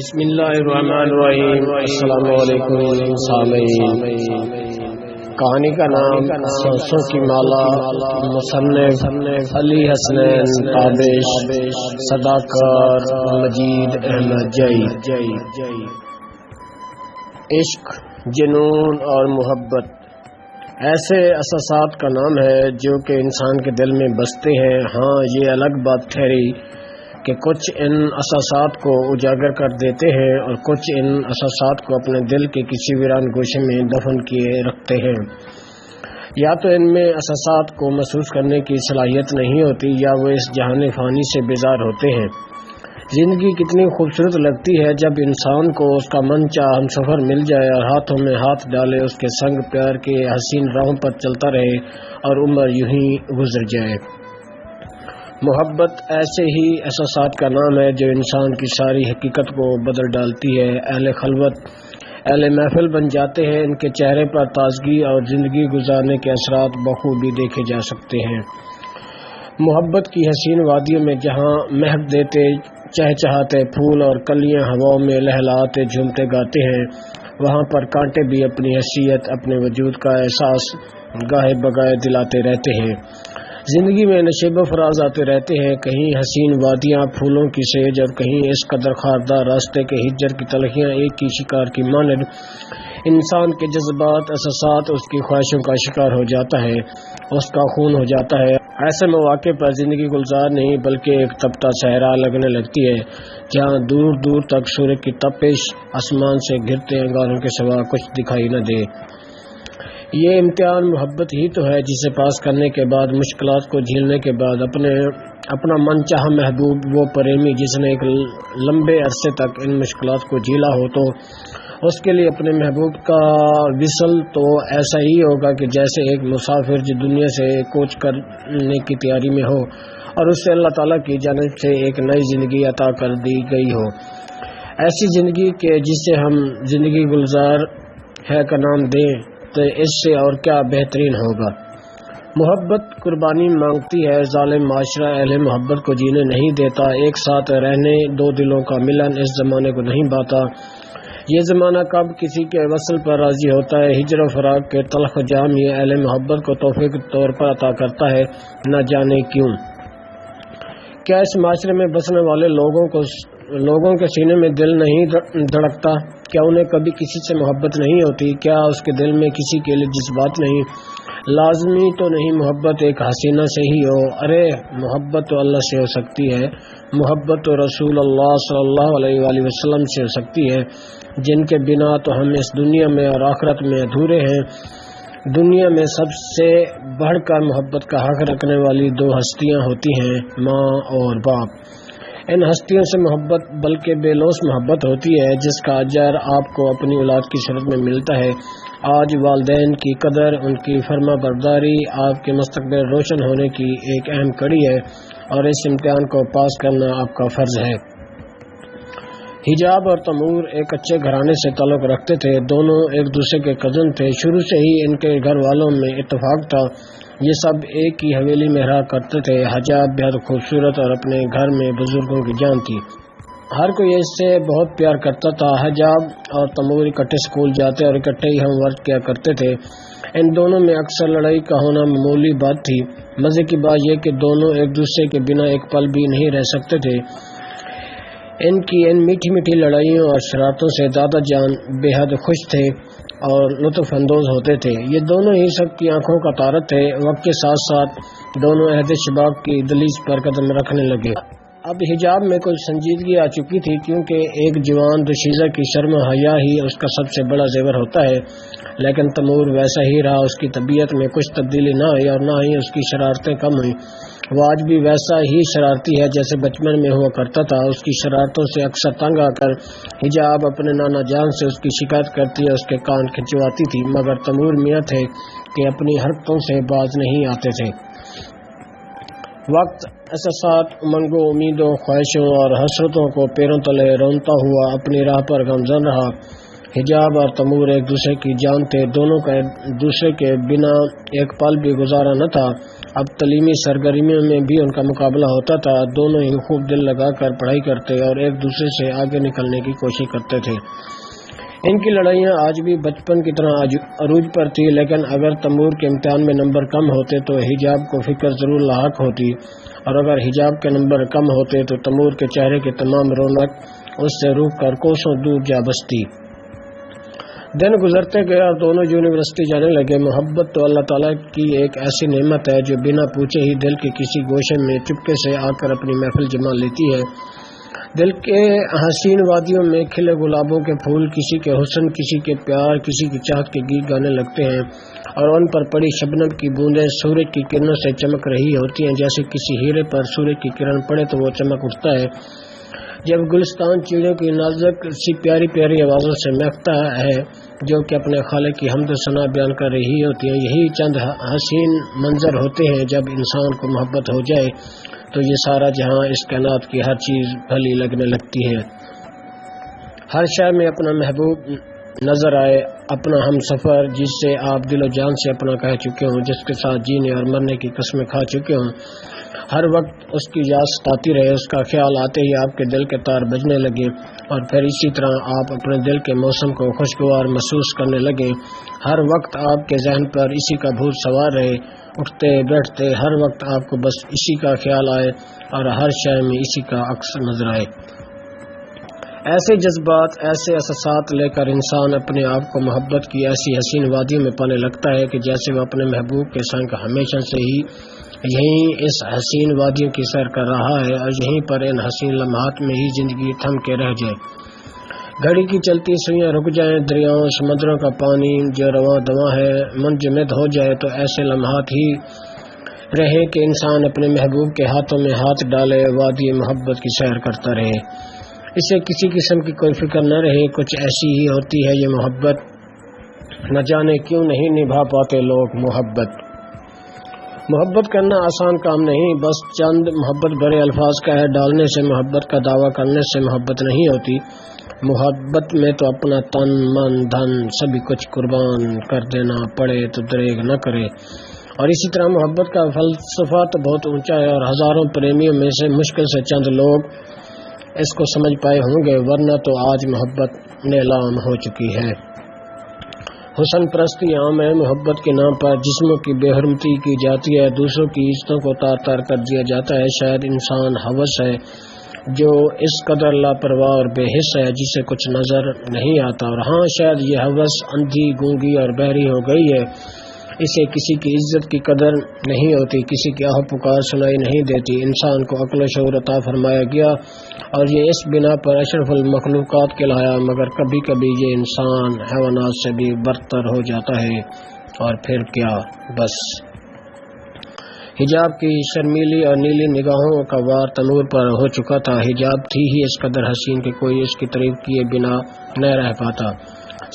بسم اللہ الرحمن الرحیم۔ السلام علیکم سامعین۔ کہانی کا نام سانسوں کی مالا، مصنف علی حسنین تابش، صداکار مجید احمد جئی۔ عشق، جنون اور محبت ایسے احساسات کا نام ہے جو کہ انسان کے دل میں بستے ہیں۔ ہاں، یہ الگ بات ٹھہری کہ کچھ ان احساسات کو اجاگر کر دیتے ہیں اور کچھ ان احساسات کو اپنے دل کے کسی ویران گوشے میں دفن کیے رکھتے ہیں۔ یا تو ان میں احساسات کو محسوس کرنے کی صلاحیت نہیں ہوتی یا وہ اس جہان فانی سے بیزار ہوتے ہیں۔ زندگی کتنی خوبصورت لگتی ہے جب انسان کو اس کا من چاہ ہم سفر مل جائے اور ہاتھوں میں ہاتھ ڈالے اس کے سنگ پیار کے حسین راہوں پر چلتا رہے اور عمر یوں ہی گزر جائے۔ محبت ایسے ہی احساسات کا نام ہے جو انسان کی ساری حقیقت کو بدل ڈالتی ہے۔ اہل خلوت اہل محفل بن جاتے ہیں، ان کے چہرے پر تازگی اور زندگی گزارنے کے اثرات بخوبی دیکھے جا سکتے ہیں۔ محبت کی حسین وادیوں میں جہاں مہک دیتے چہچہاتے پھول اور کلیاں ہواؤں میں لہلاتے جھومتے گاتے ہیں، وہاں پر کانٹے بھی اپنی حیثیت، اپنے وجود کا احساس گاہے بگاہے دلاتے رہتے ہیں۔ زندگی میں نشیب و فراز آتے رہتے ہیں، کہیں حسین وادیاں پھولوں کی سیج اور کہیں اس قدر خاردار راستے کے ہجر کی تلخیاں ایک ہی شکار کی مانند انسان کے جذبات، احساسات اس کی خواہشوں کا شکار ہو جاتا ہے، اس کا خون ہو جاتا ہے۔ ایسے مواقع پر زندگی گلزار نہیں بلکہ ایک تپتا صحرا لگنے لگتی ہے، جہاں دور دور تک سورج کی تپش آسمان سے گرتے انگاروں کے سوا کچھ دکھائی نہ دے۔ یہ امتحان محبت ہی تو ہے جسے پاس کرنے کے بعد، مشکلات کو جھیلنے کے بعد اپنا من چاہ محبوب، وہ پریمی جس نے ایک لمبے عرصے تک ان مشکلات کو جھیلا ہو، تو اس کے لیے اپنے محبوب کا وصل تو ایسا ہی ہوگا کہ جیسے ایک مسافر جو دنیا سے کوچ کرنے کی تیاری میں ہو اور اس سے اللہ تعالیٰ کی جانب سے ایک نئی زندگی عطا کر دی گئی ہو۔ ایسی زندگی کہ جسے ہم زندگی گلزار ہے کا نام دیں تو اس سے اور کیا بہترین ہوگا۔ محبت قربانی مانگتی ہے، ظالم معاشرہ اہل محبت کو جینے نہیں دیتا، ایک ساتھ رہنے دو دلوں کا ملن اس زمانے کو نہیں باتا۔ یہ زمانہ کب کسی کے وصل پر راضی ہوتا ہے؟ ہجر و فراق کے تلخ جام یہ اہل محبت کو تحفے کے طور پر عطا کرتا ہے، نہ جانے کیوں۔ کیا اس معاشرے میں بسنے والے لوگوں کے سینے میں دل نہیں دھڑکتا؟ کیا انہیں کبھی کسی سے محبت نہیں ہوتی؟ کیا اس کے دل میں کسی کے لیے جذبات نہیں؟ لازمی تو نہیں محبت ایک حسینہ سے ہی ہو، ارے محبت تو اللہ سے ہو سکتی ہے، محبت تو رسول اللہ صلی اللہ علیہ وآلہ وسلم سے ہو سکتی ہے، جن کے بنا تو ہم اس دنیا میں اور آخرت میں ادھورے ہیں۔ دنیا میں سب سے بڑھ کر محبت کا حق رکھنے والی دو ہستیاں ہوتی ہیں، ماں اور باپ۔ ان ہستیوں سے محبت بلکہ بے لوث محبت ہوتی ہے، جس کا اجر آپ کو اپنی اولاد کی صورت میں ملتا ہے۔ آج والدین کی قدر، ان کی فرما برداری آپ کے مستقبل روشن ہونے کی ایک اہم کڑی ہے اور اس امتحان کو پاس کرنا آپ کا فرض ہے۔ حجاب اور تیمور ایک اچھے گھرانے سے تعلق رکھتے تھے، دونوں ایک دوسرے کے کزن تھے۔ شروع سے ہی ان کے گھر والوں میں اتفاق تھا، یہ سب ایک ہی حویلی میں رہا کرتے تھے۔ حجاب بہت خوبصورت اور اپنے گھر میں بزرگوں کی جان تھی، ہر کوئی اس سے بہت پیار کرتا تھا۔ حجاب اور تیمور اکٹھے اسکول جاتے اور اکٹھے ہی ہوم ورک کیا کرتے تھے۔ ان دونوں میں اکثر لڑائی کا ہونا معمولی بات تھی۔ مزے کی بات یہ کہ دونوں ایک دوسرے کے بنا ایک پل بھی نہیں رہ سکتے تھے۔ ان کی ان میٹھی میٹھی لڑائیوں اور شرارتوں سے دادا جان بے حد خوش تھے اور لطف اندوز ہوتے تھے۔ یہ دونوں ہی سب کی آنکھوں کا تارا تھے۔ وقت کے ساتھ ساتھ دونوں عہد شباب کی دہلیز پر قدم رکھنے لگے۔ اب حجاب میں کچھ سنجیدگی آ چکی تھی، کیونکہ ایک جوان دوشیزہ کی شرم و حیا ہی اس کا سب سے بڑا زیور ہوتا ہے، لیکن تیمور ویسا ہی رہا۔ اس کی طبیعت میں کچھ تبدیلی نہ ہوئی اور نہ ہی اس کی شرارتیں کم ہوئیں۔ وہ آج بھی ویسا ہی شرارتی ہے جیسے بچپن میں ہوا کرتا تھا۔ اس کی شرارتوں سے اکثر تنگ آ کر حجاب اپنے نانا جان سے اس کی شکایت کرتی اور اس کے کان کھنچواتی تھی، مگر تیمور میاں تھے کہ اپنی حرکتوں سے باز نہیں آتے تھے۔ وقت احساسات، امنگوں، امیدوں، خواہشوں اور حسرتوں کو پیروں تلے رونتا ہوا اپنی راہ پر گامزن رہا۔ حجاب اور تیمور ایک دوسرے کی جان تھے، دونوں کا ایک دوسرے کے بنا ایک پل بھی گزارا نہ تھا۔ اب تعلیمی سرگرمیوں میں بھی ان کا مقابلہ ہوتا تھا، دونوں ہی خوب دل لگا کر پڑھائی کرتے اور ایک دوسرے سے آگے نکلنے کی کوشش کرتے تھے۔ ان کی لڑائیاں آج بھی بچپن کی طرح عروج پر تھی، لیکن اگر تیمور کے امتحان میں نمبر کم ہوتے تو حجاب کو فکر ضرور لاحق ہوتی، اور اگر حجاب کے نمبر کم ہوتے تو تیمور کے چہرے کی تمام رونق اس سے روک کر کوسوں دور جا بستی۔ دن گزرتے گئے اور دونوں یونیورسٹی جانے لگے۔ محبت تو اللہ تعالیٰ کی ایک ایسی نعمت ہے جو بنا پوچھے ہی دل کے کسی گوشے میں چپکے سے آ کر اپنی محفل جما لیتی ہے۔ دل کے حسین وادیوں میں کھلے گلابوں کے پھول کسی کے حسن، کسی کے پیار، کسی کی چاہت کے گیت گانے لگتے ہیں، اور ان پر پڑی شبنم کی بوندیں سورج کی کرنوں سے چمک رہی ہوتی ہیں، جیسے کسی ہیرے پر سورج کی کرن پڑے تو وہ چمک اٹھتا ہے۔ جب گلستان چڑیوں کی نازک سی پیاری پیاری آوازوں سے مہکتا ہے جو کہ اپنے خالق کی حمد و ثنا بیان کر رہی ہوتی ہیں، یہی چند حسین منظر ہوتے ہیں۔ جب انسان کو محبت ہو جائے تو یہ سارا جہاں، اس کائنات کی ہر چیز بھلی لگنے لگتی ہے۔ ہر شے میں اپنا محبوب نظر آئے، اپنا ہم سفر جس سے آپ دل و جان سے اپنا کہہ چکے ہوں، جس کے ساتھ جینے اور مرنے کی قسمیں کھا چکے ہوں، ہر وقت اس کی یاد ستاتی رہے، اس کا خیال آتے ہی آپ کے دل کے تار بجنے لگے، اور پھر اسی طرح آپ اپنے دل کے موسم کو خوشگوار محسوس کرنے لگے۔ ہر وقت آپ کے ذہن پر اسی کا بھوت سوار رہے، اٹھتے بیٹھتے ہر وقت آپ کو بس اسی کا خیال آئے اور ہر شے میں اسی کا عکس نظر آئے۔ ایسے جذبات، ایسے احساسات لے کر انسان اپنے آپ کو محبت کی ایسی حسین وادیوں میں پانے لگتا ہے کہ جیسے وہ اپنے محبوب کے سنگ ہمیشہ سے ہی یہیں اس حسین وادیوں کی سیر کر رہا ہے، اور یہیں پر ان حسین لمحات میں ہی زندگی تھم کے رہ جائے۔ گھڑی کی چلتی سوئیاں رک جائیں، دریاؤں سمندروں کا پانی جو رواں دواں ہے منجمد ہو جائے، تو ایسے لمحات ہی رہے کہ انسان اپنے محبوب کے ہاتھوں میں ہاتھ ڈالے، وادی محبت کی سیر کرتا رہے، اسے کسی قسم کی کوئی فکر نہ رہے۔ کچھ ایسی ہی ہوتی ہے یہ محبت، نہ جانے کیوں نہیں نبھا پاتے لوگ محبت۔ محبت کرنا آسان کام نہیں، بس چند محبت بھرے الفاظ کہہ ڈالنے سے محبت کا دعویٰ کرنے سے محبت نہیں ہوتی۔ محبت میں تو اپنا تن من دھن سبھی کچھ قربان کر دینا پڑے تو دریغ نہ کرے، اور اسی طرح محبت کا فلسفہ تو بہت اونچا ہے، اور ہزاروں پریمیوں میں سے مشکل سے چند لوگ اس کو سمجھ پائے ہوں گے، ورنہ تو آج محبت نیلام ہو چکی ہے۔ حسن پرستی عام ہے، محبت کے نام پر جسموں کی بے حرمتی کی جاتی ہے، دوسروں کی عزتوں کو تار تار کر دیا جاتا ہے۔ شاید انسان ہوس ہے جو اس قدر لاپرواہ اور بے حس ہے جسے کچھ نظر نہیں آتا، اور ہاں شاید یہ ہوس اندھی گونگی اور بہری ہو گئی ہے، اسے کسی کی عزت کی قدر نہیں ہوتی، کسی کی آہ پکار سنائی نہیں دیتی۔ انسان کو عقل و شعور عطا فرمایا گیا اور یہ اس بنا پر اشرف المخلوقات کہلایا، مگر کبھی کبھی یہ انسان حیوانات سے بھی برتر ہو جاتا ہے، اور پھر کیا، بس حجاب کی شرمیلی اور نیلی نگاہوں کا وار تیمور پر ہو چکا تھا۔ حجاب تھی ہی اس قدر حسین کہ کوئی اس کی تعریف کیے بنا نہ رہ پاتا۔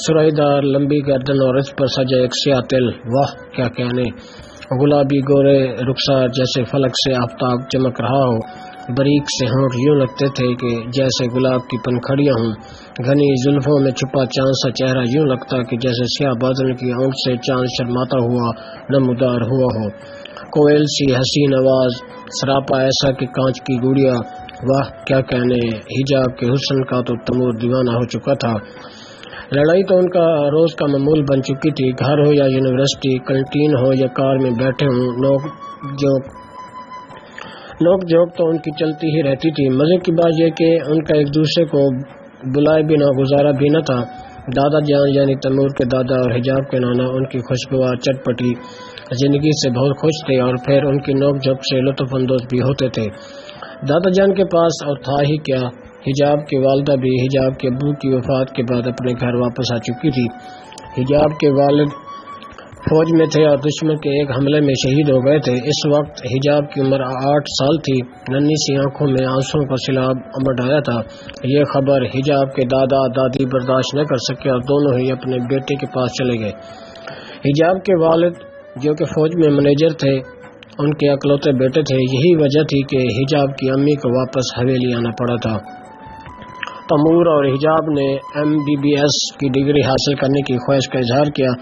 سرائی دار لمبی گردن اور اس پر سجا ایک سیاہ تل، واہ کیا کہنے، گلابی گورے رخسار جیسے فلک سے آفتاب چمک رہا ہو، باریک سے ہونٹ یوں لگتے تھے کہ جیسے گلاب کی پنکھڑیاں ہوں، گھنی زلفوں میں چھپا چاند سا چہرہ یوں لگتا کہ جیسے سیاہ بادل کی اونٹ سے چاند شرماتا ہوا نمودار ہوا ہو، کوئل سی حسین آواز، سراپا ایسا کہ کانچ کی گڑیا، واہ کیا کہنے۔ حجاب کے حسن کا تو تیمور دیوانہ ہو چکا تھا۔ لڑائی تو ان کا روز کا معمول بن چکی تھی، گھر ہو یا یونیورسٹی، کنٹین ہو یا کار میں بیٹھے ہوں، نوک جھوک تو ان کی چلتی ہی رہتی تھی۔ مزے کی بات یہ کہ ان کا ایک دوسرے کو بلائے بنا گزارا بھی نہ تھا۔ دادا جان یعنی تیمور کے دادا اور حجاب کے نانا ان کی خوشگوار چٹپٹی زندگی سے بہت خوش تھے، اور پھر ان کی نوک جھوک سے لطف اندوز بھی ہوتے تھے۔ دادا جان کے پاس اور تھا ہی کیا، حجاب کی والدہ بھی حجاب کے ابو کی وفات کے بعد اپنے گھر واپس آ چکی تھی۔ حجاب کے والد فوج میں تھے اور دشمن کے ایک حملے میں شہید ہو گئے تھے۔ اس وقت حجاب کی عمر 8 سال تھی، ننھی سی آنکھوں میں آنسوں کا سیلاب امڈ آیا تھا۔ یہ خبر حجاب کے دادا دادی برداشت نہ کر سکے اور دونوں ہی اپنے بیٹے کے پاس چلے گئے۔ حجاب کے والد جو کہ فوج میں مینیجر تھے، ان کے اکلوتے بیٹے تھے، یہی وجہ تھی کہ حجاب کی امی کو واپس حویلی آنا پڑا تھا۔ تیمور اور حجاب نے MBBS کی ڈگری حاصل کرنے کی خواہش کا اظہار کیا۔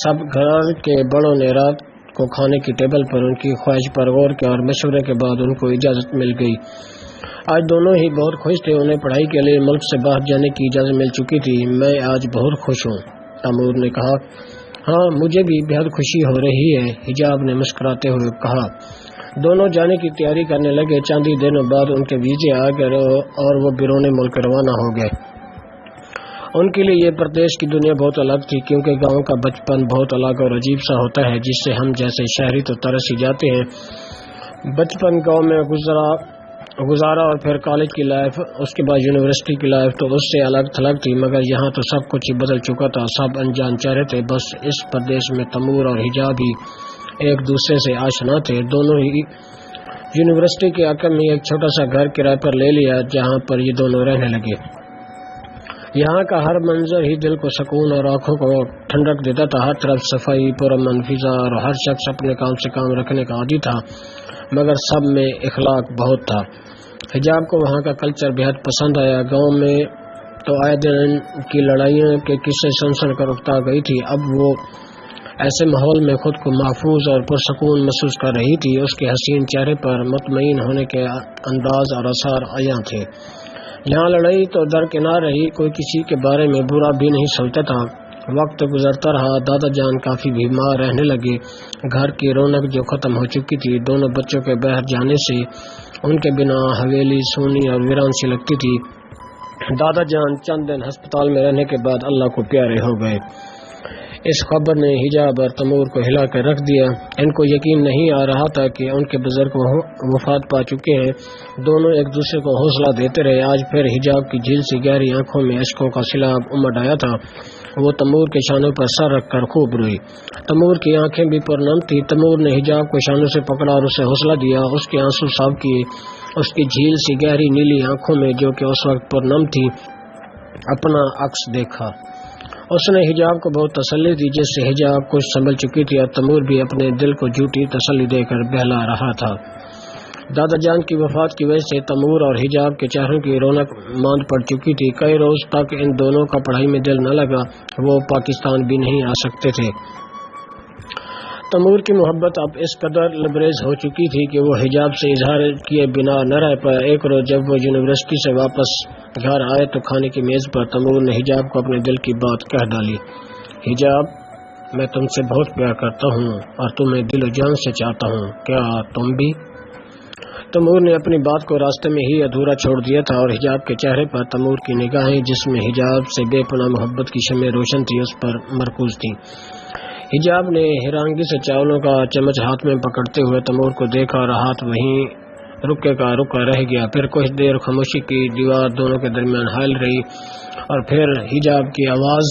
سب گھر کے بڑوں نے رات کو کھانے کی ٹیبل پر ان کی خواہش پر غور کیا اور مشورے کے بعد ان کو اجازت مل گئی۔ آج دونوں ہی بہت خوش تھے، انہیں پڑھائی کے لیے ملک سے باہر جانے کی اجازت مل چکی تھی۔ میں آج بہت خوش ہوں، تیمور نے کہا۔ ہاں مجھے بھی بہت خوشی ہو رہی ہے، حجاب نے مسکراتے ہوئے کہا۔ دونوں جانے کی تیاری کرنے لگے۔ چند ہی دنوں بعد ان کے ویزے آ گئے اور وہ بیرون ملک روانہ ہو گئے۔ ان کے لیے یہ پردیش کی دنیا بہت الگ تھی، کیونکہ گاؤں کا بچپن بہت الگ اور عجیب سا ہوتا ہے، جس سے ہم جیسے شہری تو ترس ہی جاتے ہیں۔ بچپن گاؤں میں گزارا اور پھر کالج کی لائف، اس کے بعد یونیورسٹی کی لائف تو اس سے الگ تھلگ تھی، مگر یہاں تو سب کچھ ہی بدل چکا تھا، سب انجان چہرے تھے۔ بس اس پردیش میں تیمور اور حجاب ہی ایک دوسرے سے آشنا تھے۔ دونوں ہی یونیورسٹی کے عقب میں ایک چھوٹا سا گھر کرائے پر لے لیا، جہاں پر یہ دونوں رہنے لگے۔ یہاں کا ہر منظر ہی دل کو سکون اور آنکھوں کو ٹھنڈک دیتا تھا، ہر طرف صفائی، پرامن فضا اور ہر شخص اپنے کام سے کام رکھنے کا عادی تھا، مگر سب میں اخلاق بہت تھا۔ حجاب کو وہاں کا کلچر بہت پسند آیا۔ گاؤں میں تو آئے دن کی لڑائیوں کے قصے سن کر اکتا گئی تھی، اب وہ ایسے ماحول میں خود کو محفوظ اور پرسکون محسوس کر رہی تھی۔ اس کے حسین چہرے پر مطمئن ہونے کے انداز اور آثار عیاں تھے۔ یہاں لڑائی تو درکنار رہی، کوئی کسی کے بارے میں برا بھی نہیں سوچتا تھا۔ وقت گزرتا رہا، دادا جان کافی بیمار رہنے لگے۔ گھر کی رونق جو ختم ہو چکی تھی، دونوں بچوں کے باہر جانے سے ان کے بنا حویلی سونی اور ویران سی لگتی تھی۔ دادا جان چند دن ہسپتال میں رہنے کے بعد اللہ کو پیارے ہو گئے۔ اس خبر نے حجاب اور تیمور کو ہلا کر رکھ دیا۔ ان کو یقین نہیں آ رہا تھا کہ ان کے بزرگ وفات پا چکے ہیں۔ دونوں ایک دوسرے کو حوصلہ دیتے رہے۔ آج پھر حجاب کی جھیل سی گہری آنکھوں میں اشکوں کا سیلاب امڈ آیا تھا۔ وہ تیمور کے شانوں پر سر رکھ کر خوب روئی۔ تیمور کی آنکھیں بھی پرنم تھی۔ تیمور نے حجاب کو شانوں سے پکڑا اور اسے حوصلہ دیا، اس کے آنسو صاف کیے۔ اس کی جھیل سی گہری نیلی آنکھوں میں، جو کہ اس وقت پرنم تھی، اپنا عکس دیکھا۔ اس نے حجاب کو بہت تسلی دی، جس سے حجاب کچھ سنبھل چکی تھی اور تیمور بھی اپنے دل کو جھوٹی تسلی دے کر بہلا رہا تھا۔ دادا جان کی وفات کی وجہ سے تیمور اور حجاب کے چہروں کی رونق ماند پڑ چکی تھی۔ کئی روز تک ان دونوں کا پڑھائی میں دل نہ لگا، وہ پاکستان بھی نہیں آ سکتے تھے۔ تیمور کی محبت اب اس قدر لبریز ہو چکی تھی کہ وہ حجاب سے اظہار کیے بنا نہ رہ پایا۔ ایک روز جب وہ یونیورسٹی سے واپس گھر آئے تو کھانے کی میز پر تیمور نے حجاب کو اپنے دل کی بات کہہ ڈالی۔ حجاب، میں تم سے بہت پیار کرتا ہوں اور تمہیں دل و جان سے چاہتا ہوں، کیا تم بھی؟ تیمور نے اپنی بات کو راستے میں ہی ادھورا چھوڑ دیا تھا اور حجاب کے چہرے پر تیمور کی نگاہیں، جس میں حجاب سے بے پناہ محبت کی شمع روشن تھی، اس پر مرکوز تھی۔ حجاب نے حیرانگی سے چاولوں کا چمچ ہاتھ میں پکڑتے ہوئے تیمور کو دیکھا اور ہاتھ وہیں رکے کا رکا رہ گیا۔ پھر کچھ دیر خاموشی کی دیوار دونوں کے درمیان حائل رہی اور پھر حجاب کی آواز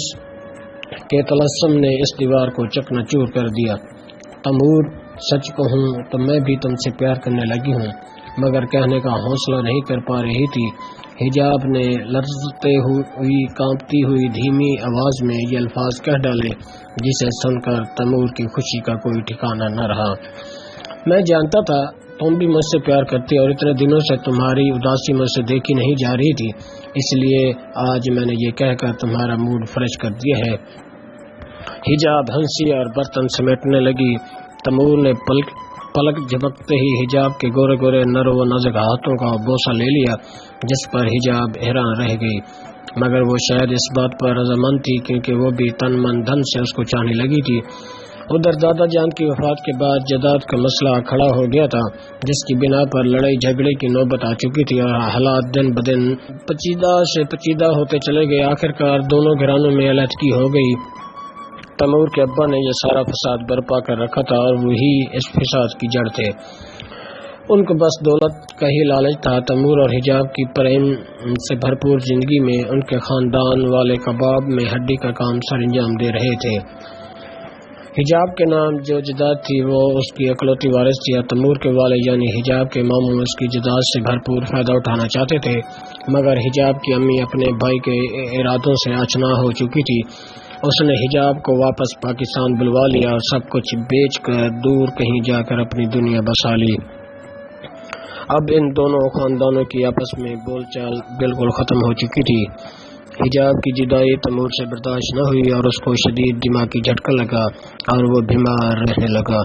کے طلسم نے اس دیوار کو چکنا چور کر دیا۔ تیمور، سچ کہوں تو میں بھی تم سے پیار کرنے لگی ہوں، مگر کہنے کا حوصلہ نہیں کر پا رہی تھی۔ حجاب نے لرزتے ہوئی کانپتی ہوئی دھیمی آواز میں یہ الفاظ کہہ ڈالے، جسے سن کر تیمور کی خوشی کا کوئی ٹھکانہ نہ رہا۔ میں جانتا تھا تم بھی مجھ سے پیار کرتی اور اتنے دنوں سے تمہاری اداسی مجھ سے دیکھی نہیں جا رہی تھی، اس لیے آج میں نے یہ کہہ کر تمہارا موڈ فریش کر دیا ہے۔ حجاب ہنسی اور برتن سمیٹنے لگی۔ تیمور نے پلک جھپکتے ہی حجاب کے گورے گورے نرو و نازک ہاتھوں کا بوسہ لے لیا، جس پر حجاب حیران رہ گئی، مگر وہ شاید اس بات پر رضامند تھی کیونکہ وہ بھی تن من دھن سے اس کو چاہنے لگی تھی۔ ادھر دادا جان کی وفات کے بعد جائیداد کا مسئلہ کھڑا ہو گیا تھا، جس کی بنا پر لڑائی جھگڑے کی نوبت آ چکی تھی اور حالات دن بدن پیچیدہ سے پیچیدہ ہوتے چلے گئے۔ آخرکار دونوں گھرانوں میں علیحدگی ہو گئی۔ تیمور کے ابا نے یہ سارا فساد برپا کر رکھا تھا اور وہی اس فساد کی جڑ تھے۔ ان کو بس دولت کا ہی لالچ تھا۔ تیمور اور حجاب کی پریم سے بھرپور زندگی میں ان کے خاندان والے کباب میں ہڈی کا کام سر انجام دے رہے تھے۔ حجاب کے نام جو جائیداد تھی وہ اس کی اکلوتی وارث تھی اور تیمور کے والد یعنی حجاب کے ماموں اس کی جائیداد سے بھرپور فائدہ اٹھانا چاہتے تھے، مگر حجاب کی امی اپنے بھائی کے ارادوں سے آشنا ہو چکی تھی۔ اس نے حجاب کو واپس پاکستان بلوا لیا اور سب کچھ بیچ کر دور کہیں جا کر اپنی دنیا بسا لی۔ اب ان دونوں خاندانوں کی آپس میں بول چال بالکل ختم ہو چکی تھی۔ حجاب کی جدائی تیمور سے برداشت نہ ہوئی اور اس کو شدید دماغی جھٹکا لگا اور وہ بیمار رہنے لگا۔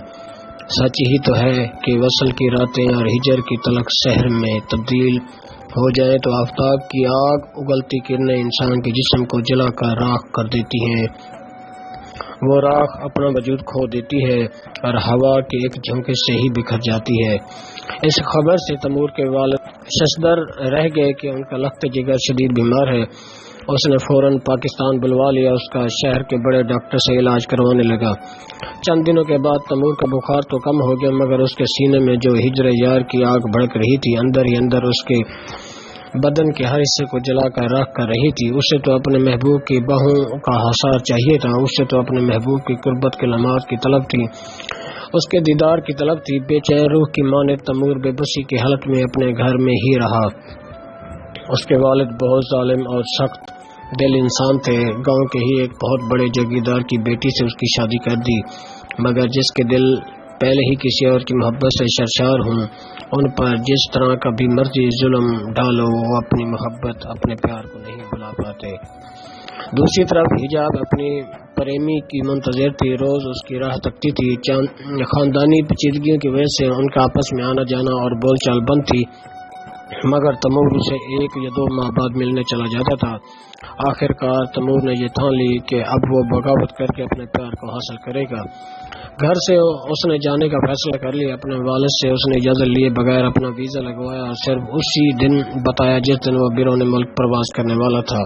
سچ ہی تو ہے کہ وصل کی راتیں اور ہجر کی تلخ سحر میں تبدیل ہو جائے تو آفتاب کی آگ اگلتی کرنیں انسان کے جسم کو جلا کر راکھ کر دیتی ہیں۔ وہ راکھ اپنا وجود کھو دیتی ہے اور ہوا کے ایک جھونکے سے ہی بکھر جاتی ہے۔ اس خبر سے تیمور کے والد ششدر رہ گئے کہ ان کا لخت جگر شدید بیمار ہے۔ اس نے فوراً پاکستان بلوا لیا، اس کا شہر کے بڑے ڈاکٹر سے علاج کروانے لگا۔ چند دنوں کے بعد تیمور کا بخار تو کم ہو گیا، مگر اس کے سینے میں جو ہجر یار کی آگ بھڑک رہی تھی، اندر ہی اندر اس کے بدن کے ہر حصے کو جلا کر راکھ کر رہی تھی۔ اسے تو اپنے محبوب کی باہوں کا حصار چاہیے تھا، اسے تو اپنے محبوب کی قربت کے لمحات کی طلب تھی، اس کے دیدار کی طلب تھی۔ بے چین روح کی ماں نے تیمور بے بسی کی حالت میں اپنے گھر میں ہی رہا۔ اس کے والد بہت ظالم اور سخت دل انسان تھے۔ گاؤں کے ہی ایک بہت بڑے جاگیردار کی بیٹی سے اس کی شادی کر دی، مگر جس کے دل پہلے ہی کسی اور کی محبت سے سرشار ہوں، ان پر جس طرح کا بھی مرضی ظلم ڈالو، وہ اپنی محبت، اپنے پیار کو نہیں بھلا پاتے۔ دوسری طرف حجاب اپنی پریمی کی منتظر تھی، روز اس کی راہ تکتی تھی۔ خاندانی پیچیدگیوں کی وجہ سے ان کا آپس میں آنا جانا اور بول چال بند تھی، مگر تیمور اسے 1 یا 2 ماہ بعد ملنے چلا جاتا تھا۔ آخر کار تیمور نے یہ ٹھان لی کہ اب وہ بغاوت کر کے اپنے پیار کو حاصل کرے گا۔ گھر سے اس نے جانے کا فیصلہ کر لیا۔ اپنے والد سے اس نے اجازت لیے بغیر اپنا ویزا لگوایا اور صرف اسی دن بتایا جس دن وہ بیرون ملک پرواز کرنے والا تھا۔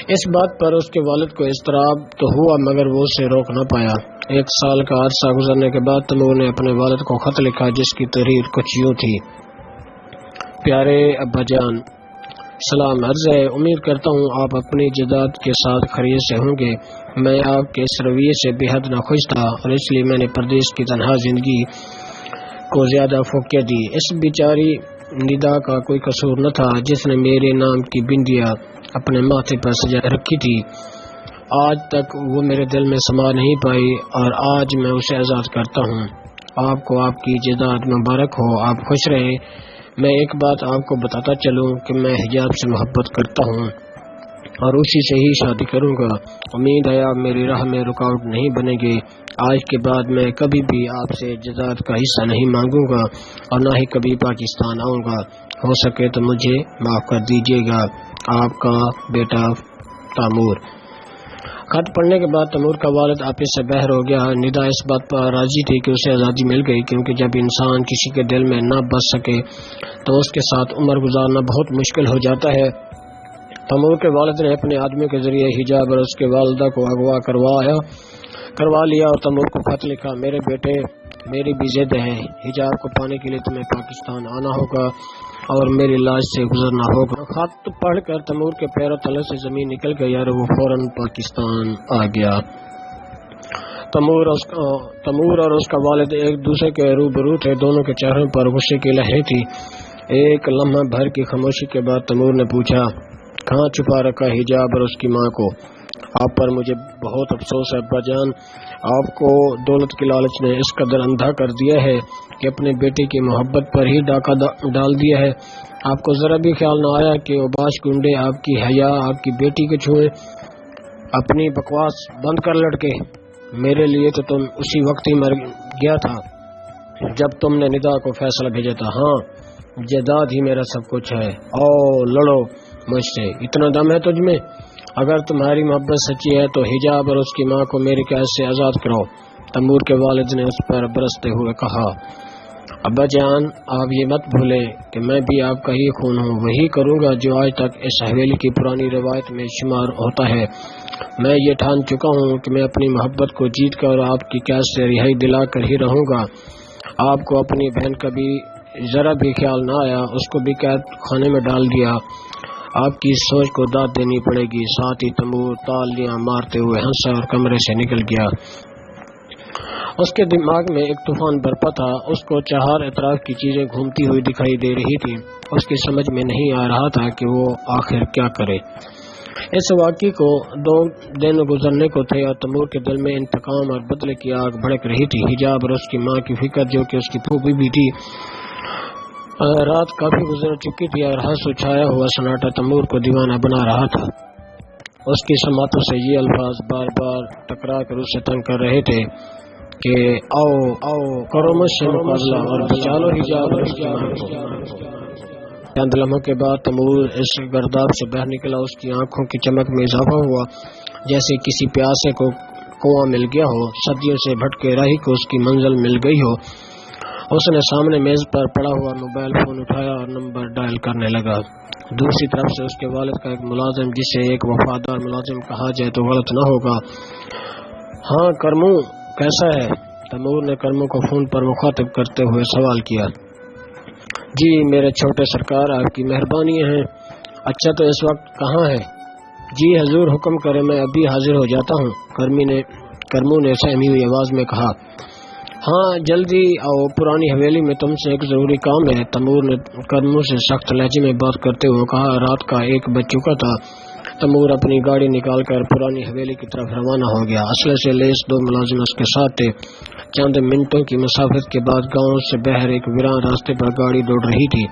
اس بات پر اس کے والد کو اضطراب تو ہوا، مگر وہ اسے روک نہ پایا۔ 1 سال کا عرصہ گزرنے کے بعد تیمور نے اپنے والد کو خط لکھا، جس کی تحریر کچھ یوں تھی: پیارے ابا جان، سلام عرض ہے، امید کرتا ہوں آپ اپنی جائیداد کے ساتھ خیریت سے ہوں گے۔ میں آپ کے اس رویے سے بے حد ناخوش تھا اور اس لیے میں نے پردیش کی تنہا زندگی کو زیادہ فوقیت دی۔ اس بیچاری ندا کا کوئی قصور نہ تھا، جس نے میرے نام کی بندیا اپنے ماتھے پر سجا رکھی تھی۔ آج تک وہ میرے دل میں سما نہیں پائی اور آج میں اسے آزاد کرتا ہوں۔ آپ کو آپ کی جائیداد مبارک ہو، آپ خوش رہیں۔ میں ایک بات آپ کو بتاتا چلوں کہ میں حجاب سے محبت کرتا ہوں اور اسی سے ہی شادی کروں گا۔ امید ہے آپ میری راہ میں رکاوٹ نہیں بنیں گے۔ آج کے بعد میں کبھی بھی آپ سے جائیداد کا حصہ نہیں مانگوں گا اور نہ ہی کبھی پاکستان آؤں گا۔ ہو سکے تو مجھے معاف کر دیجیے گا، آپ کا بیٹا تیمور۔ خط پڑھنے کے بعد تیمور کا والد آپس سے بحر ہو گیا۔ ندا اس بات پر راضی تھی کہ اسے آزادی مل گئی، کیونکہ جب انسان کسی کے دل میں نہ بس سکے تو اس کے ساتھ عمر گزارنا بہت مشکل ہو جاتا ہے۔ تیمور کے والد نے اپنے آدمیوں کے ذریعے حجاب اور اس کے والدہ کو اغوا کروا لیا اور تیمور کو خط لکھا: میرے بیٹے، میری بھی ضد ہے، حجاب کو پانے کے لیے تمہیں پاکستان آنا ہوگا اور میری لاج سے گزرنا ہوگا۔ خط پڑھ کر تیمور کے پیروں تلے سے زمین نکل گئی اور وہ فوراً پاکستان آ گیا۔ تیمور اور اس کا والد ایک دوسرے کے روبرو تھے، دونوں کے چہروں پر غصے کی لہریں تھی۔ ایک لمحہ بھر کی خاموشی کے بعد تیمور نے پوچھا: کہاں چھپا رکھا حجاب اور اس کی ماں کو؟ آپ پر مجھے بہت افسوس ہے ابا جان، آپ کو دولت کی لالچ نے اس قدر اندھا کر دیا ہے کہ اپنے بیٹے کی محبت پر ہی ڈاکہ ڈال دیا ہے۔ آپ کو ذرا بھی خیال نہ آیا کہ اوباش گنڈے آپ کی حیا آپ کی بیٹی کو چھوئیں؟ اپنی بکواس بند کر لڑکے، میرے لیے تو تم اسی وقت ہی مر گیا تھا جب تم نے ندا کو فیصلہ بھیجا تھا۔ ہاں، جائیداد ہی میرا سب کچھ ہے، او لڑو مجھ سے، اتنا دم ہے تجھ میں؟ اگر تمہاری محبت سچی ہے تو حجاب اور اس کی ماں کو میری قید سے آزاد کرو۔ تیمور کے والد نے اس پر برستے ہوئے کہا: ابا جان، آپ یہ مت بھولیں کہ میں بھی آپ کا ہی خون ہوں، وہی کروں گا جو آج تک اس حویلی کی پرانی روایت میں شمار ہوتا ہے۔ میں یہ ٹھان چکا ہوں کہ میں اپنی محبت کو جیت کر آپ کی قید سے رہائی دلا کر ہی رہوں گا۔ آپ کو اپنی بہن کا بھی ذرا بھی خیال نہ آیا، اس کو بھی قید خانے میں ڈال دیا۔ آپ کی سوچ کو داد دینی پڑے گی۔ ساتھ ہی تیمور تالیاں مارتے ہوئے ہنسا اور کمرے سے نکل گیا۔ اس کے دماغ میں ایک طوفان برپا تھا، اس کو چہار اطراف کی چیزیں گھومتی ہوئی دکھائی دے رہی تھی، اس کی سمجھ میں نہیں آ رہا تھا کہ وہ آخر کیا کرے۔ اس واقعے کو 2 دن گزرنے کو تھے اور تیمور کے دل میں انتقام اور بدلے کی آگ بھڑک رہی تھی۔ حجاب اور اس کی ماں کی فکر، جو کہ اس کی پھوپھی بھی تھی، رات کافی گزر چکی تھی اور ہنس چھایا ہوا سناٹا تیمور کو دیوانہ بنا رہا تھا۔ اس کی سماعتوں سے یہ الفاظ بار بار ٹکرا کر اسے تنگ کر رہے تھے: کہ آؤ آؤ کرو مجھ سے مقابلہ اور بچا لو حجاب اور اس کی ماں کو۔ چند لمحوں کے بعد تیمور اس گرداب سے باہر نکلا۔ اس کی آنکھوں کی چمک میں اضافہ ہوا جیسے کسی پیاسے کو کنواں مل گیا ہو، صدیوں سے بھٹکے راہی کو اس کی منزل مل گئی ہو۔ اس نے سامنے میز پر پڑا ہوا موبائل فون اٹھایا اور نمبر ڈائل کرنے لگا۔ دوسری طرف سے اس کے والد کا ایک ملازم، جسے ایک وفادار ملازم کہا جائے تو غلط نہ ہوگا۔ ہاں کرمو کیسا ہے؟ تیمور نے کرمو کو فون پر مخاطب کرتے ہوئے سوال کیا۔ جی میرے چھوٹے سرکار، آپ کی مہربانی ہے۔ اچھا تو اس وقت کہاں ہے؟ جی حضور حکم کرے میں ابھی حاضر ہو جاتا ہوں، کرمو نے سہمی ہوئی آواز میں کہا۔ ہاں جلدی آؤ، پرانی حویلی میں تم سے ایک ضروری کام ہے، تیمور نے کرمو سے سخت لہجے میں بات کرتے ہوئے کہا۔ رات کا 1 بج چکا تھا۔ تیمور اپنی گاڑی نکال کر پرانی حویلی کی طرف روانہ ہو گیا۔ اسلحے سے لیس 2 ملازم اس کے ساتھ تھے۔ چند منٹوں کی مسافت کے بعد گاؤں سے باہر ایک ویران راستے پر گاڑی دوڑ رہی تھی۔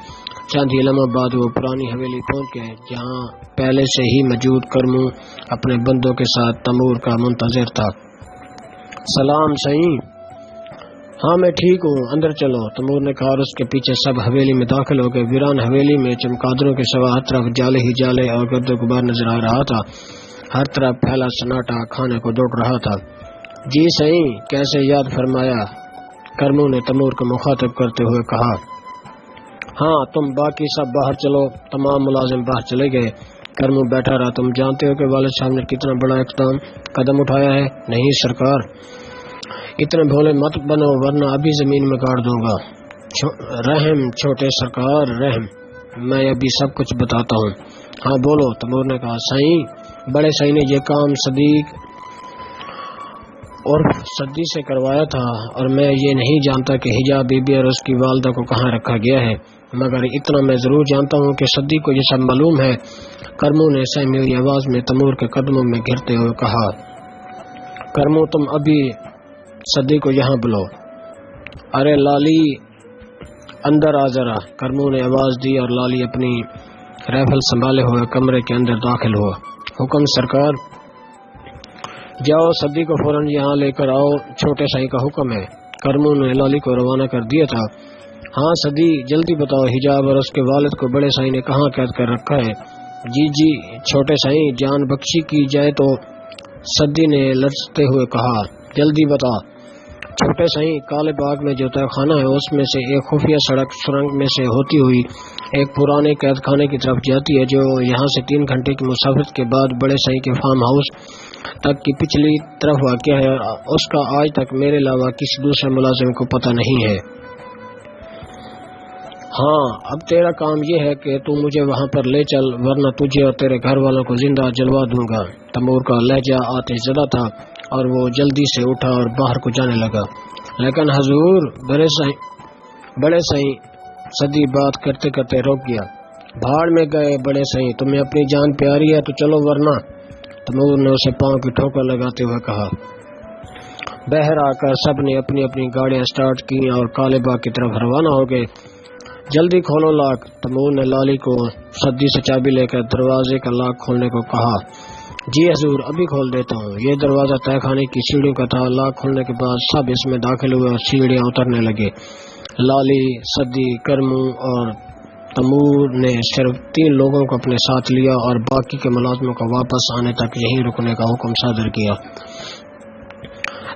چند ہی لمحہ بعد وہ پرانی حویلی پہنچ گئے، جہاں پہلے سے ہی موجود کرمو اپنے بندوں کے ساتھ تیمور کا منتظر تھا۔ سلام سائیں۔ ہاں میں ٹھیک ہوں، اندر چلو، تیمور نے کہا اور اس کے پیچھے سب حویلی میں داخل ہو گئے۔ ویران حویلی میں چمگادڑوں کے سوا ہر طرف جالے ہی جالے اور گرد و غبار نظر آ رہا تھا۔ ہر طرف پھیلا سناٹا کھانے کو دوڑ رہا تھا۔ جی سائیں، کیسے یاد فرمایا؟ کرمو نے تیمور کو مخاطب کرتے ہوئے کہا۔ ہاں تم باقی سب باہر چلو۔ تمام ملازم باہر چلے گئے۔ کرمو بیٹھا رہا۔ تم جانتے ہو کہ والد صاحب نے کتنا بڑا قدم اٹھایا ہے؟ نہیں سرکار۔ اتنے بھولے مت بنو ورنہ ابھی زمین میں گاڑ دوں گا۔ رحم چھوٹے سرکار رحم، میں ابھی سب کچھ بتاتا ہوں۔ ہاں بولو، تیمور نے کہا۔ سائیں، بڑے سائیں نے یہ کام صدیق اور صدی سے کروایا تھا، اور میں یہ نہیں جانتا کہ حجاب بی بی اور اس کی والدہ کو کہاں رکھا گیا ہے، مگر اتنا میں ضرور جانتا ہوں کہ صدی کو یہ سب معلوم ہے۔ کرمو نے سہمی ہوئی آواز میں تیمور کے قدموں میں گرتے ہوئے کہا۔ کرمو تم ابھی صدی کو یہاں بلو۔ ارے لالی اندر آ ذرا، کرمو نے آواز دی اور لالی اپنی رائفل سنبھالے ہوئے کمرے کے اندر داخل ہوا۔ حکم سرکار۔ جاؤ صدی کو فوراً یہاں لے کر آؤ، چھوٹے سائیں کا حکم ہے۔ کرمو نے لالی کو روانہ کر دیا تھا۔ ہاں صدی جلدی بتاؤ، حجاب اور اس کے والد کو بڑے سائیں نے کہاں قید کر رکھا ہے؟ جی چھوٹے سائیں، جان بخشی کی جائے تو، صدی نے لرزتے ہوئے کہا۔ جلدی بتا۔ چھوٹے سائیں، کالے باغ میں جو تہ خانہ ہے اس میں سے ایک خفیہ سڑک سرنگ میں سے ہوتی ہوئی ایک پرانے قید خانے کی طرف جاتی ہے، جو یہاں سے 3 گھنٹے کی مسافت کے بعد بڑے سائیں کے فارم ہاؤس تک کی پچھلی طرف واقع ہے، اور اس کا آج تک میرے علاوہ کسی دوسرے ملازم کو پتہ نہیں ہے۔ ہاں اب تیرا کام یہ ہے کہ تو مجھے وہاں پر لے چل، ورنہ تجھے اور تیرے گھر والوں کو زندہ جلوا دوں گا۔ تیمور کا لہجہ آتش زدہ تھا اور وہ جلدی سے اٹھا اور باہر کو جانے لگا۔ لیکن حضور، بڑے سائیں، صدی بات کرتے کرتے روک گیا۔ بھاڑ میں گئے بڑے سائیں، تمہیں اپنی جان پیاری ہے تو چلو ورنہ، تیمور نے اسے پاؤں کی ٹھوکر لگاتے ہوئے کہا۔ باہر آ کر سب نے اپنی اپنی گاڑیاں سٹارٹ کی اور کالے باغ کی طرف روانہ ہو گئے۔ جلدی کھولو لاک، تیمور نے لالی کو صدی سے چابی لے کر دروازے کا لاک کھولنے کو کہا۔ جی حضور، ابھی کھول دیتا ہوں۔ یہ دروازہ طے خانے کی سیڑھیوں کا تھا۔ لاک کھولنے کے بعد سب اس میں داخل ہوئے اور سیڑھیاں اترنے لگے۔ لالی، صدی، کرمو اور تیمور نے صرف 3 لوگوں کو اپنے ساتھ لیا اور باقی کے ملازموں کو واپس آنے تک یہیں رکنے کا حکم صادر کیا۔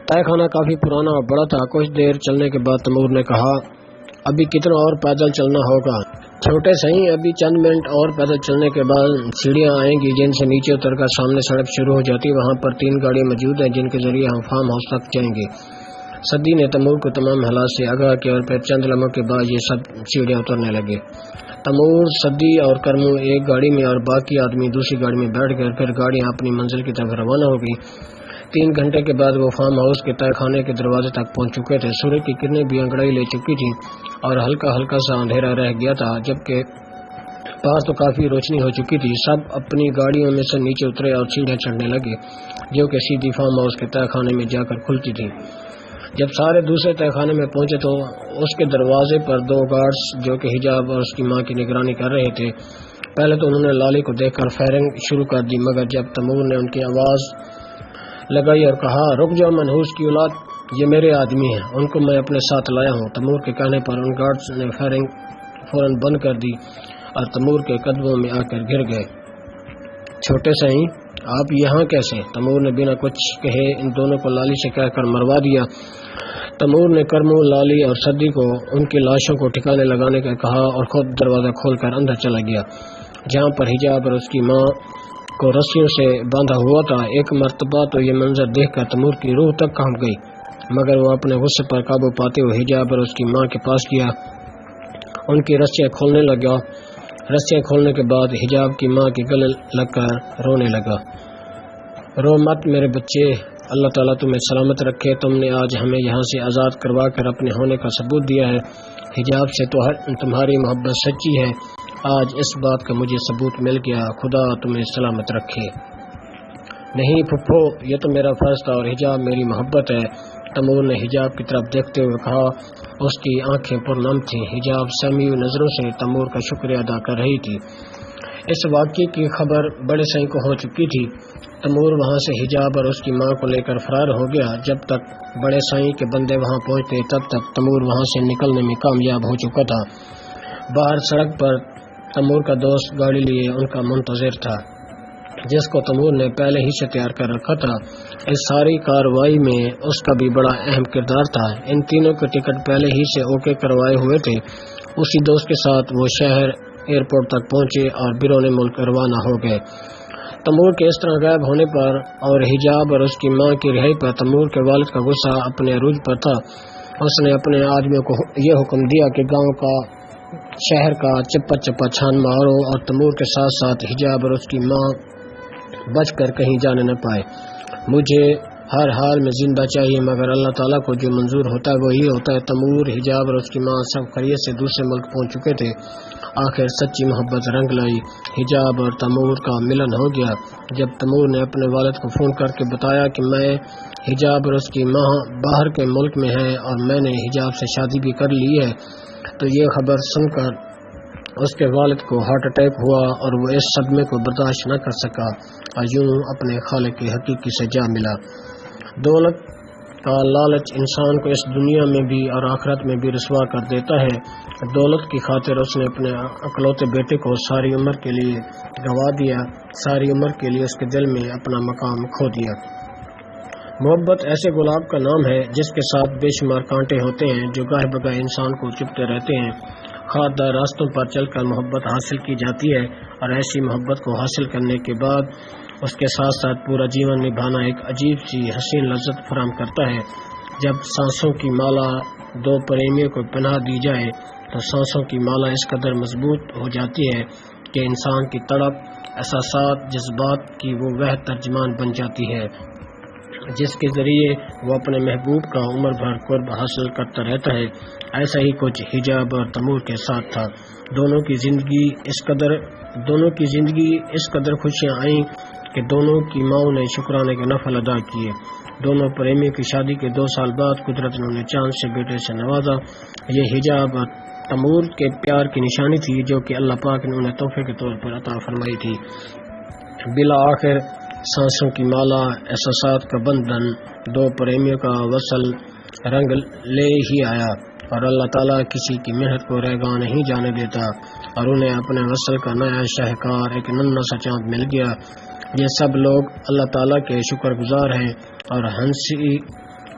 طے خانہ کافی پرانا اور بڑا تھا۔ کچھ دیر چلنے کے بعد تیمور نے کہا، ابھی کتنا اور پیدل چلنا ہوگا؟ چھوٹے سائیں، ابھی چند منٹ اور پیدل چلنے کے بعد سیڑھیاں آئیں گی جن سے نیچے اتر کر سامنے سڑک شروع ہو جاتی ہے۔ وہاں پر 3 گاڑیاں موجود ہیں جن کے ذریعے ہم فارم ہاؤس تک جائیں گے۔ صدی نے تیمور کو تمام حالات سے آگاہ کیا اور پھر چند لمحوں کے بعد یہ سب سیڑھیاں اترنے لگے۔ تیمور، صدی اور کرمو ایک گاڑی میں اور باقی آدمی دوسری گاڑی میں بیٹھ گئے۔ پھر گاڑیاں اپنی منزل کی طرف روانہ ہو گئی۔ 3 گھنٹے کے بعد وہ فارم ہاؤس کے طے خانے کے دروازے تک پہنچ چکے تھے۔ سورج کی کرنیں بھی انگڑائی لے چکی تھی اور ہلکا ہلکا سا اندھیرا رہ گیا تھا، جبکہ پاس تو کافی روشنی ہو چکی تھی۔ سب اپنی گاڑیوں میں سے نیچے اترے اور سیڑھیاں چڑھنے لگے جو کہ سیدھی فارم ہاؤس کے طے خانے میں جا کر کھلتی تھی۔ جب سارے دوسرے طے خانے میں پہنچے تو اس کے دروازے پر 2 گارڈز جو کہ حجاب اور اس کی ماں کی نگرانی کر رہے تھے، پہلے تو انہوں نے لالی کو دیکھ کر فائرنگ شروع کر دی، مگر جب تیمور نے ان کی آواز لگائی اور کہا، رک جاؤ منحوس کی اولاد، یہ میرے آدمی ہیں، ان کو میں اپنے ساتھ لایا ہوں۔ تمور کے کہنے پر ان گارڈز نے فائرنگ فوراً بند کر دی اور تمور کے قدموں میں آ کر گر گئے۔ چھوٹے سائیں آپ یہاں کیسے؟ تمور نے بنا کچھ کہے ان دونوں کو لالی سے کہہ کر مروا دیا۔ تمور نے کرمو، لالی اور سدی کو ان کی لاشوں کو ٹھکانے لگانے کا کہا اور خود دروازہ کھول کر اندر چلا گیا، جہاں پر حجاب اور اس کی ماں کو رسیوں سے باندھا ہوا تھا۔ ایک مرتبہ تو یہ منظر دیکھ کر تمور کی روح تک کانپ گئی، مگر وہ اپنے غصے پر قابو پاتے ہوئے حجاب اور اس کی ماں کے پاس گیا، ان کی رسیاں کھولنے لگا۔ رسیاں کھولنے کے بعد حجاب کی ماں کے گلے لگ کر رونے لگا۔ رو مت میرے بچے، اللہ تعالیٰ تمہیں سلامت رکھے، تم نے آج ہمیں یہاں سے آزاد کروا کر اپنے ہونے کا ثبوت دیا ہے۔ حجاب سے تمہاری محبت سچی ہے، آج اس بات کا مجھے ثبوت مل گیا، خدا تمہیں سلامت رکھے۔ نہیں پھپھو، یہ تو میرا فرض تھا اور حجاب میری محبت ہے، تمور نے حجاب کی طرف دیکھتے ہوئے کہا۔ اس کی آنکھیں پرنم تھیں۔ حجاب سہمی ہوئی نظروں سے تمور کا شکریہ ادا کر رہی تھی۔ اس واقعے کی خبر بڑے سائیں کو ہو چکی تھی۔ تمور وہاں سے حجاب اور اس کی ماں کو لے کر فرار ہو گیا۔ جب تک بڑے سائیں کے بندے وہاں پہنچتے تب تک تمور وہاں سے نکلنے میں کامیاب ہو چکا تھا۔ باہر سڑک پر تمور کا دوست گاڑی لیے ان کا منتظر تھا، جس کو تمور نے پہلے ہی سے تیار کر رکھا تھا۔ اس ساری کارروائی میں اس کا بھی بڑا اہم کردار تھا۔ ان تینوں کے ٹکٹ پہلے ہی سے اوکے کروائے ہوئے تھے۔ اسی دوست کے ساتھ وہ شہر ایئرپورٹ تک پہنچے اور بیرون ملک روانہ ہو گئے۔ تمور کے اس طرح غائب ہونے پر اور حجاب اور اس کی ماں کی رہائی پر تمور کے والد کا غصہ اپنے عروج پر تھا۔ اس نے اپنے آدمیوں کو یہ حکم دیا کہ گاؤں کا، شہر کا چپا چپا چھان مارو اور تمور کے ساتھ ساتھ حجاب اور اس کی ماں بچ کر کہیں جانے نہ پائے۔ مجھے ہر حال میں زندہ چاہیے، مگر اللہ تعالیٰ کو جو منظور ہوتا ہے وہی ہوتا ہے۔ تمور، حجاب اور اس کی ماں سب خیریت سے دوسرے ملک پہنچ چکے تھے۔ آخر سچی محبت رنگ لائی، حجاب اور تمور کا ملن ہو گیا۔ جب تمور نے اپنے والد کو فون کر کے بتایا کہ میں، حجاب اور اس کی ماں باہر کے ملک میں ہے اور میں نے حجاب سے شادی بھی کر لی ہے، تو یہ خبر سن کر اس کے والد کو ہارٹ اٹیک ہوا اور وہ اس صدمے کو برداشت نہ کر سکا اور یوں اپنے خالق کی حقیقی سے جا ملا۔ دولت کا لالچ انسان کو اس دنیا میں بھی اور آخرت میں بھی رسوا کر دیتا ہے۔ دولت کی خاطر اس نے اپنے اکلوتے بیٹے کو ساری عمر کے لیے گنوا دیا، ساری عمر کے لیے اس کے دل میں اپنا مقام کھو دیا۔ محبت ایسے گلاب کا نام ہے جس کے ساتھ بے شمار کانٹے ہوتے ہیں جو گاہ بگاہ انسان کو چبھتے رہتے ہیں۔ خاطردار راستوں پر چل کر محبت حاصل کی جاتی ہے اور ایسی محبت کو حاصل کرنے کے بعد اس کے ساتھ ساتھ پورا جیون نبھانا ایک عجیب سی حسین لذت فراہم کرتا ہے۔ جب سانسوں کی مالا دو پریمیوں کو پناہ دی جائے تو سانسوں کی مالا اس قدر مضبوط ہو جاتی ہے کہ انسان کی تڑپ، احساسات، جذبات کی وہ ترجمان بن جاتی ہے جس کے ذریعے وہ اپنے محبوب کا عمر بھر قرب حاصل کرتا رہتا ہے۔ ایسا ہی کچھ حجاب اور تمور کے ساتھ تھا۔ دونوں کی زندگی اس قدر خوشیاں آئیں کہ دونوں کی ماؤں نے شکرانے کے نفل ادا کیے۔ دونوں پریمیوں کی شادی کے 2 سال بعد قدرت نے انہیں چاند سے بیٹے سے نوازا۔ یہ حجاب اور تمور کے پیار کی نشانی تھی جو کہ اللہ پاک نے انہیں تحفے کے طور پر عطا فرمائی تھی۔ بالآخر سانسوں کی مالا، احساسات کا بندھن، 2 پریمیوں کا وصل رنگ لے ہی آیا اور اللہ تعالیٰ کسی کی محنت کو رہگاں نہیں جانے دیتا اور انہیں اپنے وصل کا نیا شاہکار ایک ننھا سا چاند مل گیا۔ یہ سب لوگ اللہ تعالیٰ کے شکر گزار ہیں اور ہنسی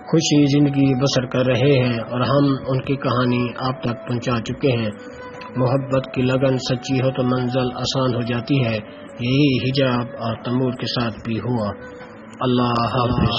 خوشی زندگی بسر کر رہے ہیں اور ہم ان کی کہانی آپ تک پہنچا چکے ہیں۔ محبت کی لگن سچی ہو تو منزل آسان ہو جاتی ہے، یہی حجاب اور تمور کے ساتھ بھی ہوا۔ اللہ حافظ۔